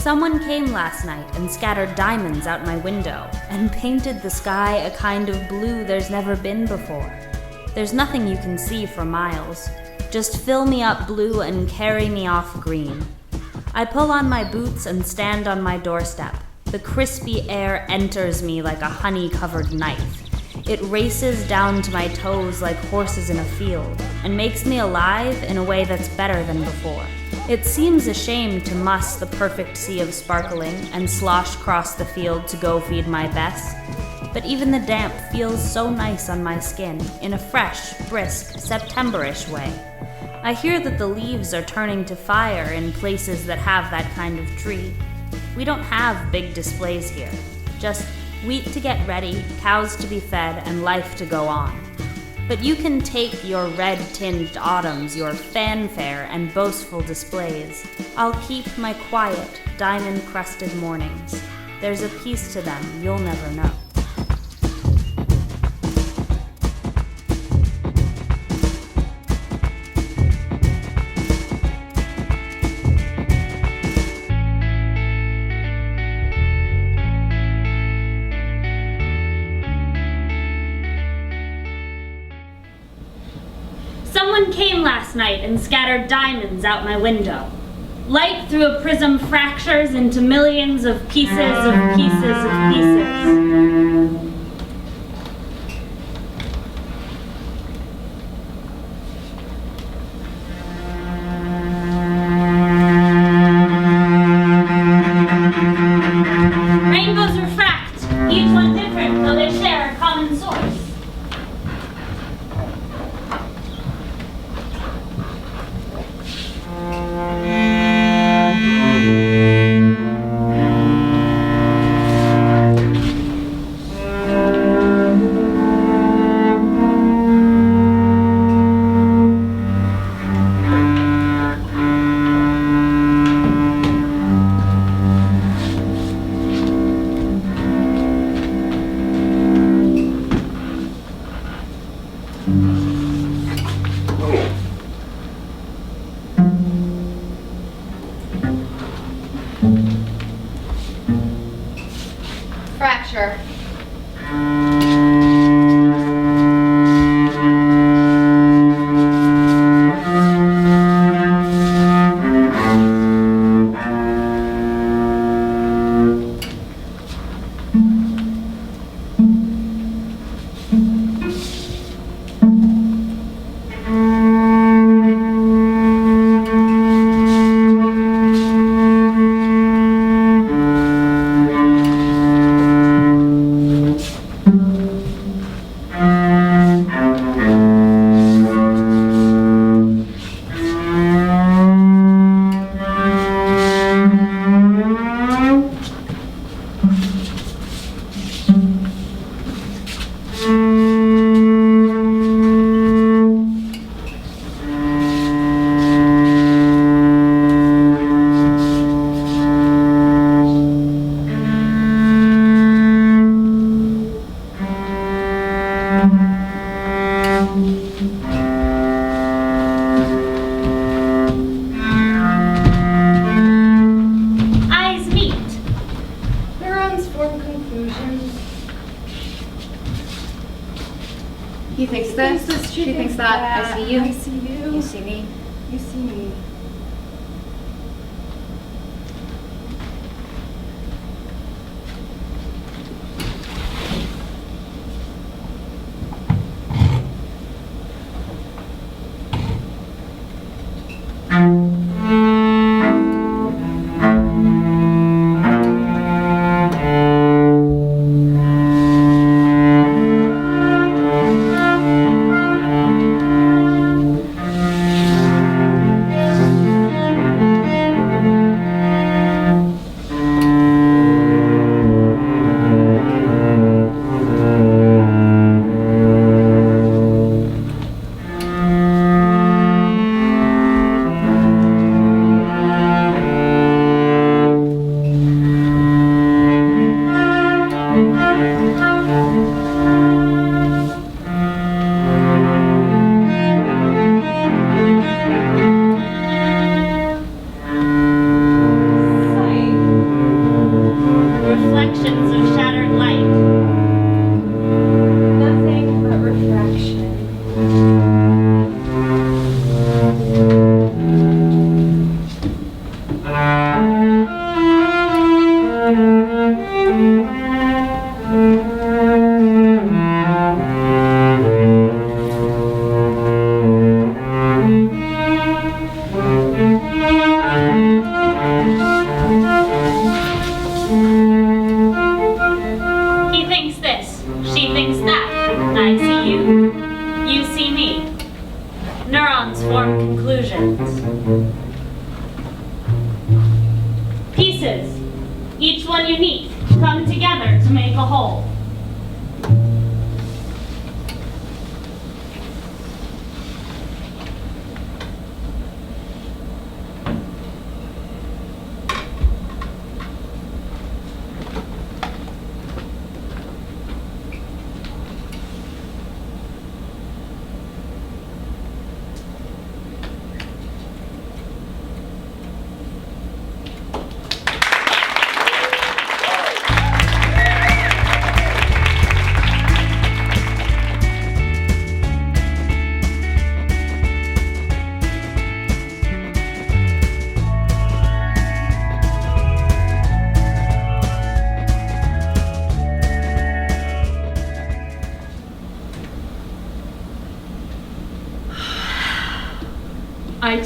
Someone came last night and scattered diamonds out my window and painted the sky a kind of blue there's never been before. There's nothing you can see for miles. Just fill me up blue and carry me off green. I pull on my boots and stand on my doorstep. The crispy air enters me like a honey-covered knife. It races down to my toes like horses in a field and makes me alive in a way that's better than before. It seems a shame to muss the perfect sea of sparkling and slosh across the field to go feed my Bess, but even the damp feels so nice on my skin in a fresh, brisk, September-ish way. I hear that the leaves are turning to fire in places that have that kind of tree. We don't have big displays here, just wheat to get ready, cows to be fed, and life to go on. But you can take your red-tinged autumns, your fanfare and boastful displays. I'll keep my quiet, diamond-crusted mornings. There's a peace to them you'll never know. Someone came last night and scattered diamonds out my window. Light through a prism fractures into millions of pieces of pieces of pieces. Rainbows refract, each one different, though they share a common source. Fracture. Eyes meet. Neurons form conclusions. He thinks this, she thinks that. I see you. I see you. You see me. You see me. of shattered light? Nothing but refraction. He thinks this, she thinks that. I see you, you see me. Neurons form conclusions. Pieces, each one unique, come together to make a whole.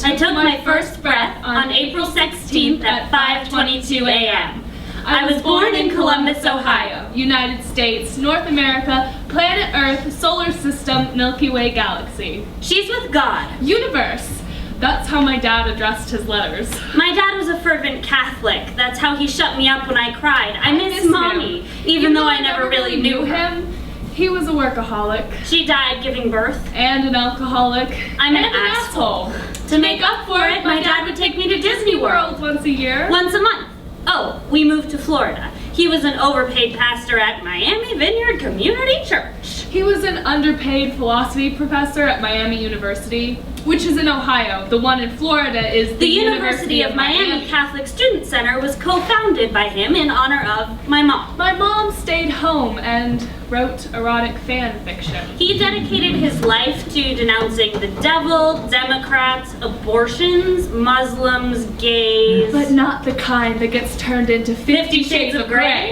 I took my first breath on April 16th at 5:22 a.m. I was born in Columbus, Ohio. United States, North America, planet Earth, solar system, Milky Way galaxy. She's with God. Universe. That's how my dad addressed his letters. My dad was a fervent Catholic. That's how he shut me up when I cried. I miss him. Mommy, even though I never really knew her. him. He was a workaholic. She died giving birth. And an alcoholic. I'm an and asshole. To make up for it, my dad would take me to Disney World. once a year. Once a month. Oh, we moved to Florida. He was an overpaid pastor at Miami Vineyard Community Church. He was an underpaid philosophy professor at Miami University, which is in Ohio. The one in Florida is The University of Miami Catholic Student Center was co-founded by him in honor of my mom. My mom stayed home and wrote erotic fan fiction. He dedicated his life to denouncing the devil, Democrats, abortions, Muslims, gays. But not the kind that gets turned into 50 Shades of Grey.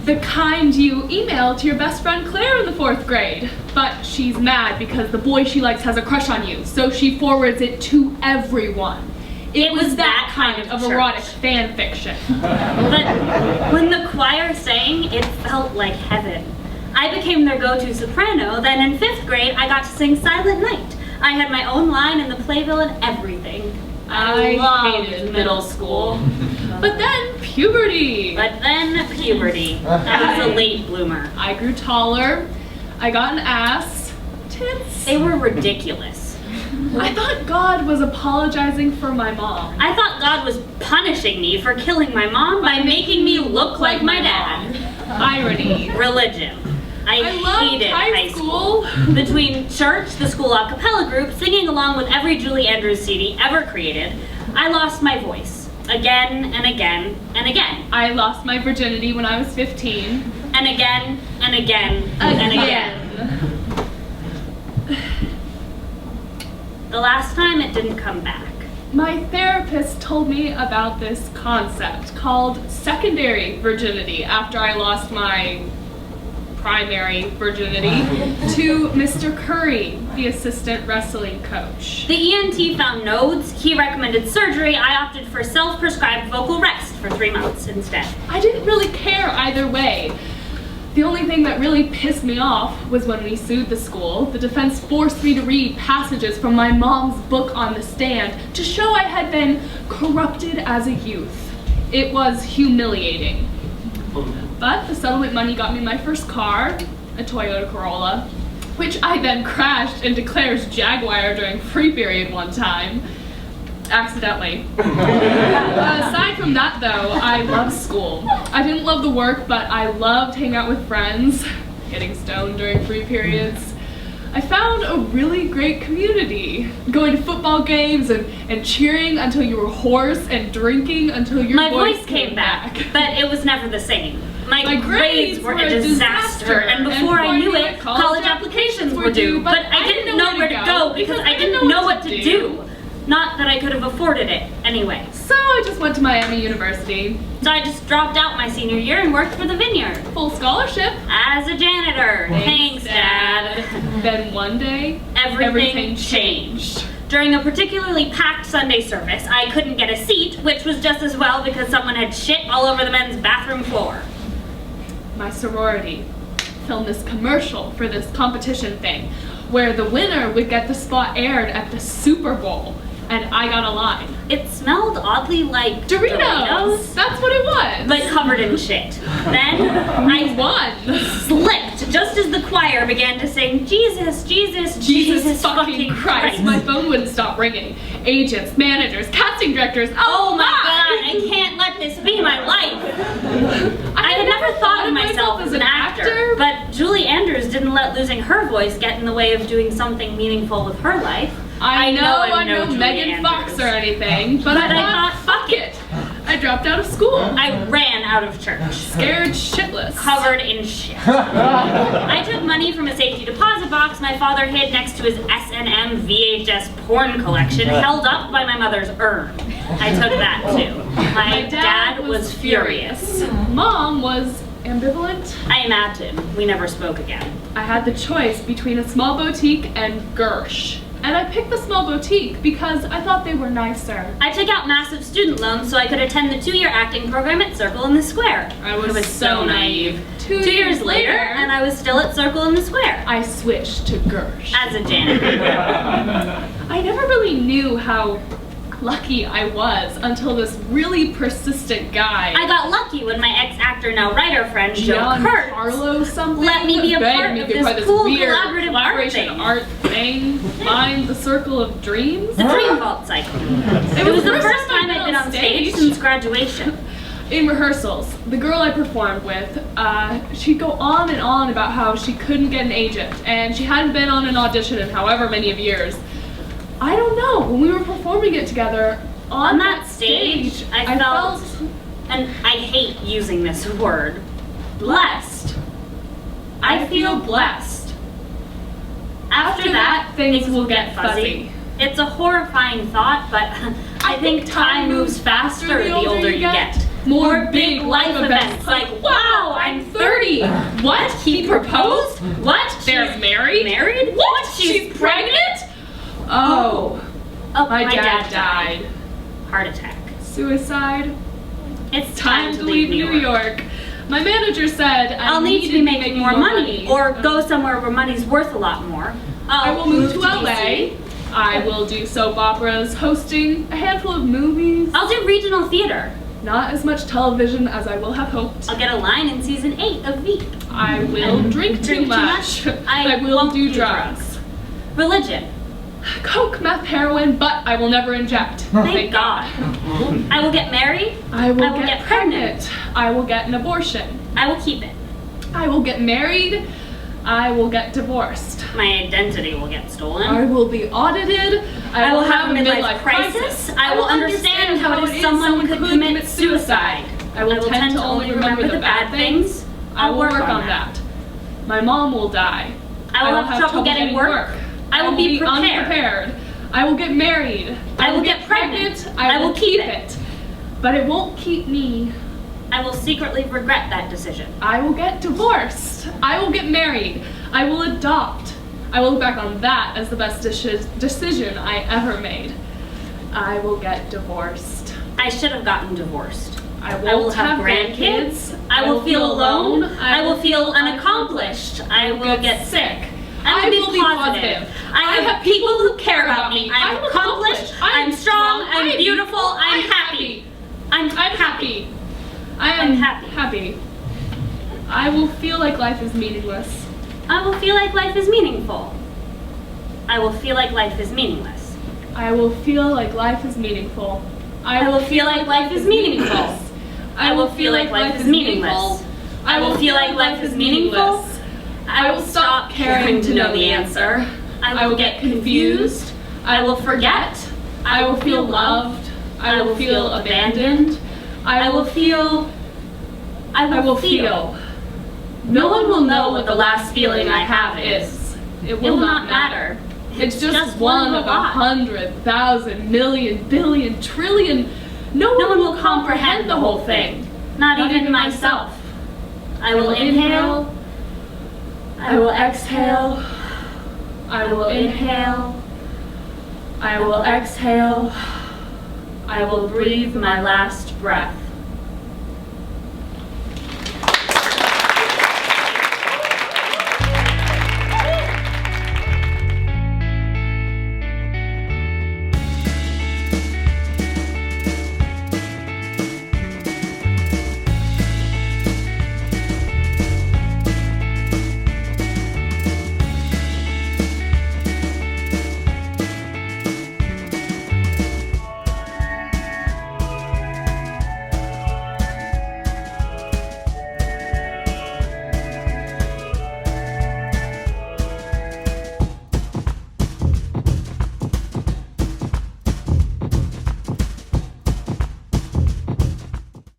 The kind you email to your best friend Claire in the 4th grade. But she's mad because the boy she likes has a crush on you, so she forwards it to everyone. It was that kind of church. erotic fan fiction. But when the choir sang, it felt like heaven. I became their go-to soprano, then in 5th grade I got to sing Silent Night. I had my own line in the playbill and everything. I loved hated middle school. But then puberty. But then puberty. I was a late bloomer. I grew taller. I got an ass. Tits. They were ridiculous. I thought God was apologizing for my mom. I thought God was punishing me for killing my mom by making me look like my dad. Irony. Religion. I loved hated high school. Between church, the school a cappella group, singing along with every Julie Andrews CD ever created, I lost my voice. Again and again and again. I lost my virginity when I was 15. And again and again and again. The last time it didn't come back. My therapist told me about this concept called secondary virginity after I lost my primary virginity to Mr. Curry, the assistant wrestling coach. The ENT found nodes, he recommended surgery, I opted for self-prescribed vocal rest for 3 months instead. I didn't really care either way. The only thing that really pissed me off was when we sued the school. The defense forced me to read passages from my mom's book on the stand to show I had been corrupted as a youth. It was humiliating. But the settlement money got me my first car, a Toyota Corolla, which I then crashed into Claire's Jaguar during free period one time. Accidentally. Aside from that though, I loved school. I didn't love the work, but I loved hanging out with friends, getting stoned during free periods. I found a really great community, going to football games and cheering until you were hoarse and drinking until your My voice came back, but it was never the same. My grades were a disaster, and before I knew it, college applications were due, but I didn't know where to go because I didn't know what to do. Not that I could have afforded it, anyway. So I just went to Miami University. So I just dropped out my senior year and worked for the Vineyard. Full scholarship. As a janitor. Thanks, Dad. Then one day, Everything changed. During a particularly packed Sunday service, I couldn't get a seat, which was just as well because someone had shit all over the men's bathroom floor. My sorority filmed this commercial for this competition thing, where the winner would get the spot aired at the Super Bowl, and I got a line. It smelled oddly like Doritos! That's what it was! But covered in shit. Then I won! Slipped just as the choir began to sing, Jesus, Jesus, Jesus fucking Christ! My phone wouldn't stop ringing. Agents, managers, casting directors, oh my God, I can't let this be my life! I had never thought of myself as an actor, but Julie Andrews didn't let losing her voice get in the way of doing something meaningful with her life. I know I'm no Julie Megan Fox Andrews. or anything, but I thought, fuck it. I dropped out of school. I ran out of church. Scared shitless. Covered in shit. I took money from a safety deposit box my father hid next to his S&M VHS porn collection, held up by my mother's urn. I took that too. My dad was furious. Mom was ambivalent. I imagine we never spoke again. I had the choice between a small boutique and Gersh. And I picked the small boutique because I thought they were nicer. I took out massive student loans so I could attend the 2-year acting program at Circle in the Square. I was so naive. 2 years later, and I was still at Circle in the Square. I switched to Gersh. As a janitor. I never really knew how lucky I was until this really persistent guy. I got lucky when my ex-actor, now writer friend, Joe Kurt, Carlo something, let me be a part of this cool weird collaborative art thing. Find the Circle of Dreams. The Dream Vault cycle. It was the first time I'd been on stage since graduation. In rehearsals, the girl I performed with, she'd go on and on about how she couldn't get an agent, and she hadn't been on an audition in however many of years. I don't know, when we were performing it together, on that stage, I felt, and I hate using this word, blessed. I feel blessed. After that, things will get fuzzy. It's a horrifying thought, but I think time moves faster the older you get. More big life events like, wow, I'm 30. What? He proposed? What? They're married? Married? What? She's pregnant? Oh, my dad died. Heart attack. Suicide? It's Time to leave New York. My manager said I'll need to be making more money or go somewhere where money's worth a lot more. I will move to LA. I will do soap operas, hosting a handful of movies. I'll do regional theater. Not as much television as I will have hoped. I'll get a line in season 8 of Veep. I will drink too much. I will do drugs. Religion. Coke, meth, heroin, but I will never inject. Thank God. I will get married. I will get pregnant. I will get an abortion. I will keep it. I will get married. I will get divorced. My identity will get stolen. I will be audited. I will have a midlife crisis. I will understand how it is someone could commit suicide. I will tend to only remember the bad things. I will work on that. My mom will die. I will have trouble getting work. I will be unprepared. I will get married. I will get pregnant. I will keep it. But it won't keep me. I will secretly regret that decision. I will get divorced. I will get married. I will adopt. I will look back on that as the best decision I ever made. I will get divorced. I should have gotten divorced. I will have grandkids. I will feel alone. I will feel unaccomplished. I will get sick. I will be positive. I have people who care about me. I'm accomplished. I'm strong. I'm beautiful. I'm happy. I'm happy. I am happy. I will feel like life is meaningless. I will feel like life is meaningful. I will feel like life is meaningless. I will feel like life is meaningful. I will feel like life is meaningless. I will feel like life is meaningless. I will feel like life is meaningless. I will stop caring to know the answer. I will get confused. I will forget. I will feel loved. I will feel abandoned. I will feel I will feel. No one will know what the last feeling I have is. It will not matter. It's just one of 100,000, million, billion, trillion. No one will comprehend the whole thing. Not even myself. I will inhale. I will exhale. I will inhale. I will exhale. I will breathe my last breath.